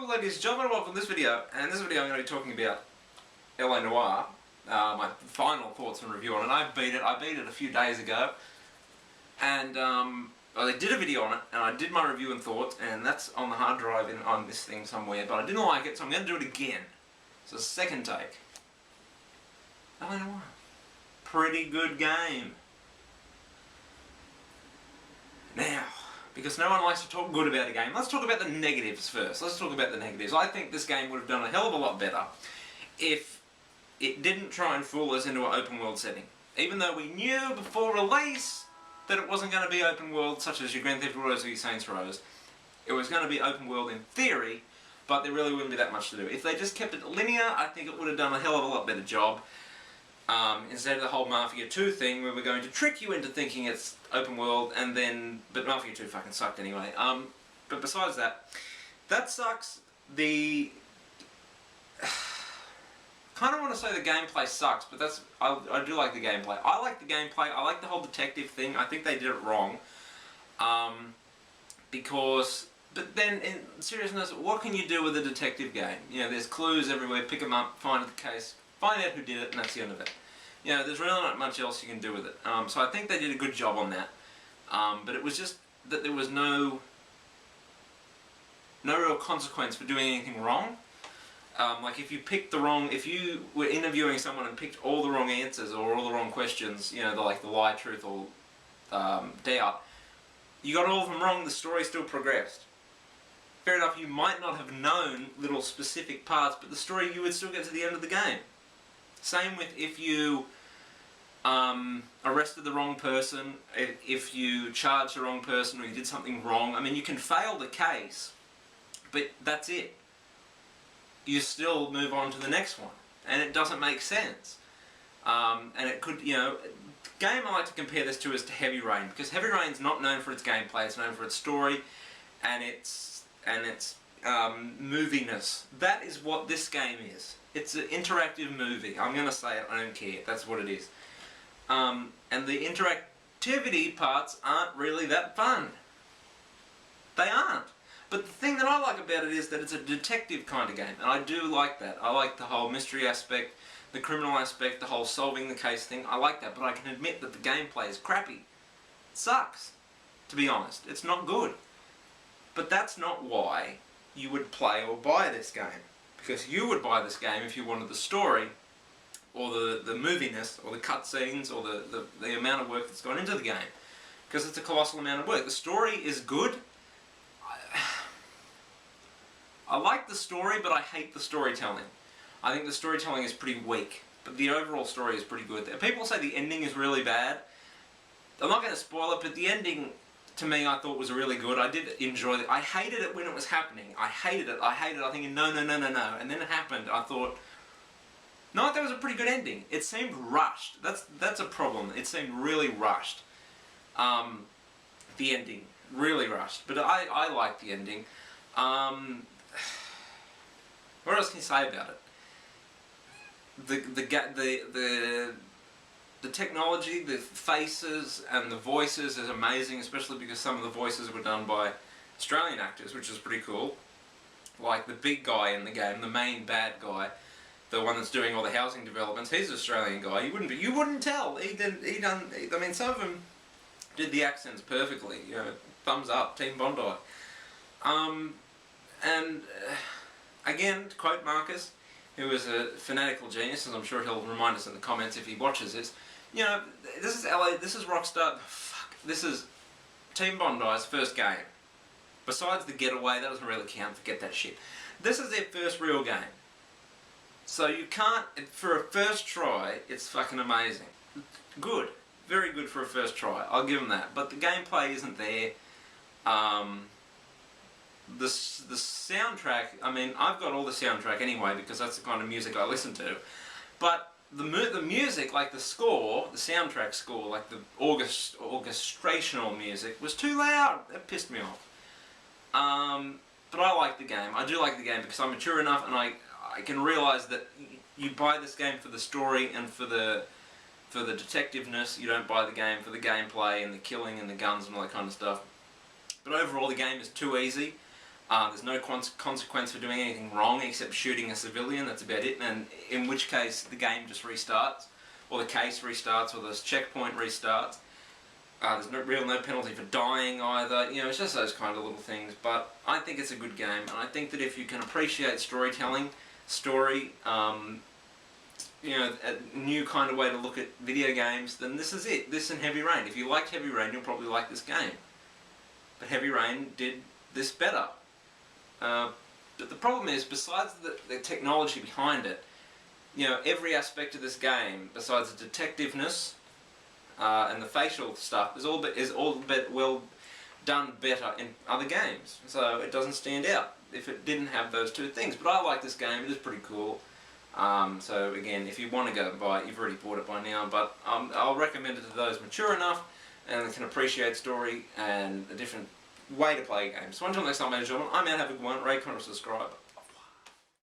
Welcome ladies and gentlemen, welcome to this video. And in this video I'm going to be talking about Noire, my final thoughts and review on it. I beat it a few days ago. And I did a video on it, and I did my review and thoughts, and that's on the hard drive on this thing somewhere, but I didn't like it, so I'm going to do it again. So second take. Noire. Pretty good game. Now, because no one likes to talk good about a game, let's talk about the negatives first. Let's talk about the negatives. I think this game would have done a hell of a lot better if it didn't try and fool us into an open world setting. Even though we knew before release that it wasn't going to be open world such as your Grand Theft Autos or your Saints Rows. It was going to be open world in theory, but there really wouldn't be that much to do. If they just kept it linear, I think it would have done a hell of a lot better job. Instead of the whole Mafia 2 thing where we're going to trick you into thinking it's open world and then... But Mafia 2 fucking sucked anyway. But besides that, that sucks. The... kind of want to say the gameplay sucks, but that's... I do like the gameplay. I like the gameplay. I like the whole detective thing. I think they did it wrong. Because... But then, in seriousness, what can you do with a detective game? You know, there's clues everywhere, pick them up, find the case, find out who did it, and that's the end of it. You know, there's really not much else you can do with it. So I think they did a good job on that. But it was just that there was no real consequence for doing anything wrong. Like if you picked the wrong, if you were interviewing someone and picked all the wrong answers or all the wrong questions, you know, like the lie, truth, or doubt, you got all of them wrong, the story still progressed. Fair enough, you might not have known little specific parts, but the story, you would still get to the end of the game. Same with if you arrested the wrong person, if you charged the wrong person, or you did something wrong. I mean, you can fail the case, but that's it. You still move on to the next one, and it doesn't make sense. And it could, you know, game I like to compare this to is to Heavy Rain, because Heavy Rain's not known for its gameplay, it's known for its story, and its moviness. That is what this game is. It's an interactive movie. I'm going to say it, I don't care. That's what it is. And the interactivity parts aren't really that fun. They aren't. But the thing that I like about it is that it's a detective kind of game, and I do like that. I like the whole mystery aspect, the criminal aspect, the whole solving the case thing. I like that, but I can admit that the gameplay is crappy. It sucks, to be honest. It's not good. But that's not why you would play or buy this game. Because you would buy this game if you wanted the story, or the moviness, or the cutscenes, or the amount of work that's gone into the game. Because it's a colossal amount of work. The story is good. I like the story, but I hate the storytelling. I think the storytelling is pretty weak, but the overall story is pretty good. People say the ending is really bad. I'm not going to spoil it, but the ending, to me, I thought was really good. I did enjoy it. I hated it when it was happening. I hated it. I thinking, no. And then it happened. I thought, no, that was a pretty good ending. It seemed rushed. That's a problem. It seemed really rushed. The ending. Really rushed. But I liked the ending. What else can you say about it? The technology, the faces and the voices is amazing, especially because some of the voices were done by Australian actors, which is pretty cool. Like the big guy in the game, the main bad guy, the one that's doing all the housing developments, he's an Australian guy. You wouldn't tell. I mean, some of them did the accents perfectly. You know, thumbs up, Team Bondi. Again, to quote Marcus, who is a fanatical genius, as I'm sure he'll remind us in the comments if he watches this. You know, this is LA, this is Rockstar, this is Team Bondi's first game. Besides the Getaway, that doesn't really count, forget that shit. This is their first real game. So you can't, for a first try, it's fucking amazing. Good, very good for a first try, I'll give them that. But the gameplay isn't there. The soundtrack, I mean, I've got all the soundtrack anyway because that's the kind of music I listen to. But the music, like the score, the soundtrack score, like the orchestrational music, was too loud. That pissed me off. But I like the game. I do like the game because I'm mature enough and I can realise that you buy this game for the story and for the detectiveness. You don't buy the game for the gameplay and the killing and the guns and all that kind of stuff. But overall the game is too easy. There's no consequence for doing anything wrong except shooting a civilian, that's about it, and in which case the game just restarts, or the case restarts, or the checkpoint restarts. There's no penalty for dying either. You know, it's just those kind of little things. But I think it's a good game, and I think that if you can appreciate storytelling, you know, a new kind of way to look at video games, then this is it. This and Heavy Rain. If you liked Heavy Rain, you'll probably like this game. But Heavy Rain did this better. But the problem is, besides the technology behind it, you know, every aspect of this game, besides the detectiveness and the facial stuff, is all but well done better in other games. So it doesn't stand out if it didn't have those two things. But I like this game. It is pretty cool. So again, if you want to go and buy it, you've already bought it by now. But I'll recommend it to those mature enough and can appreciate story and a different way to play games. So until next time, ladies and gentlemen, I'm out. Have a good one. Rate, comment, subscribe.